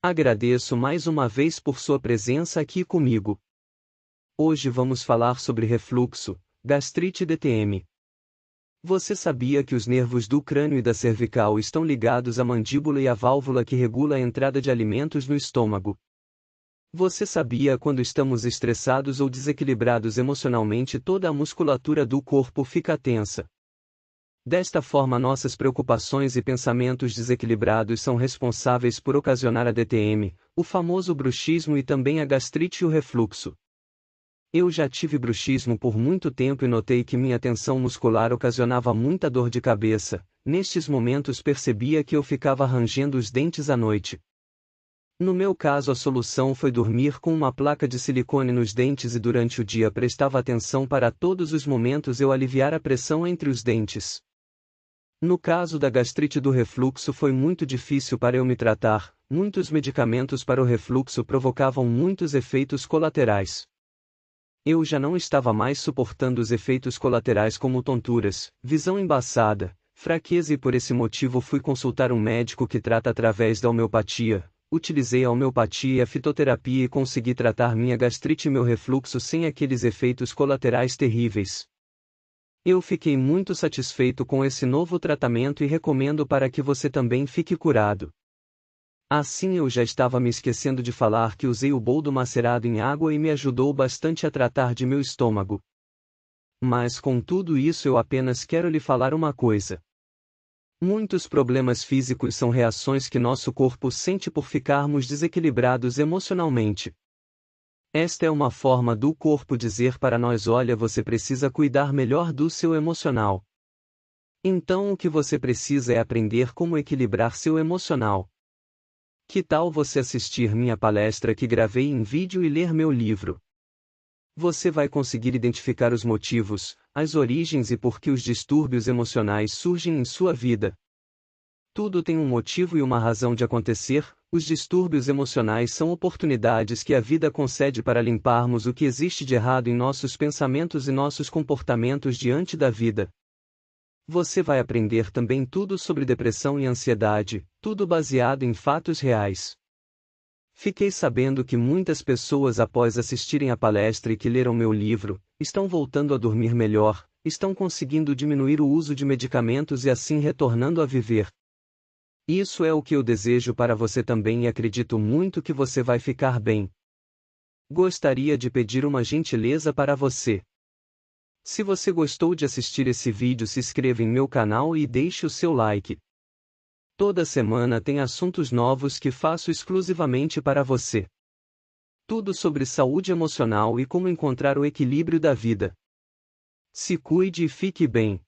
Agradeço mais uma vez por sua presença aqui comigo. Hoje vamos falar sobre refluxo, gastrite e DTM. Você sabia que os nervos do crânio e da cervical estão ligados à mandíbula e à válvula que regula a entrada de alimentos no estômago? Você sabia quando estamos estressados ou desequilibrados emocionalmente toda a musculatura do corpo fica tensa? Desta forma nossas preocupações e pensamentos desequilibrados são responsáveis por ocasionar a DTM, o famoso bruxismo e também a gastrite e o refluxo. Eu já tive bruxismo por muito tempo e notei que minha tensão muscular ocasionava muita dor de cabeça. Nestes momentos percebia que eu ficava rangendo os dentes à noite. No meu caso a solução foi dormir com uma placa de silicone nos dentes e durante o dia prestava atenção para todos os momentos eu aliviar a pressão entre os dentes. No caso da gastrite do refluxo foi muito difícil para eu me tratar, muitos medicamentos para o refluxo provocavam muitos efeitos colaterais. Eu já não estava mais suportando os efeitos colaterais como tonturas, visão embaçada, fraqueza e por esse motivo fui consultar um médico que trata através da homeopatia. Utilizei a homeopatia e a fitoterapia e consegui tratar minha gastrite e meu refluxo sem aqueles efeitos colaterais terríveis. Eu fiquei muito satisfeito com esse novo tratamento e recomendo para que você também fique curado. Assim eu já estava me esquecendo de falar que usei o boldo macerado em água e me ajudou bastante a tratar de meu estômago. Mas com tudo isso eu apenas quero lhe falar uma coisa. Muitos problemas físicos são reações que nosso corpo sente por ficarmos desequilibrados emocionalmente. Esta é uma forma do corpo dizer para nós: olha, você precisa cuidar melhor do seu emocional. Então o que você precisa é aprender como equilibrar seu emocional. Que tal você assistir minha palestra que gravei em vídeo e ler meu livro? Você vai conseguir identificar os motivos, as origens e por que os distúrbios emocionais surgem em sua vida. Tudo tem um motivo e uma razão de acontecer. Os distúrbios emocionais são oportunidades que a vida concede para limparmos o que existe de errado em nossos pensamentos e nossos comportamentos diante da vida. Você vai aprender também tudo sobre depressão e ansiedade, tudo baseado em fatos reais. Fiquei sabendo que muitas pessoas, após assistirem à palestra e que leram meu livro, estão voltando a dormir melhor, estão conseguindo diminuir o uso de medicamentos e assim retornando a viver. Isso é o que eu desejo para você também e acredito muito que você vai ficar bem. Gostaria de pedir uma gentileza para você. Se você gostou de assistir esse vídeo, se inscreva em meu canal e deixe o seu like. Toda semana tem assuntos novos que faço exclusivamente para você. Tudo sobre saúde emocional e como encontrar o equilíbrio da vida. Se cuide e fique bem.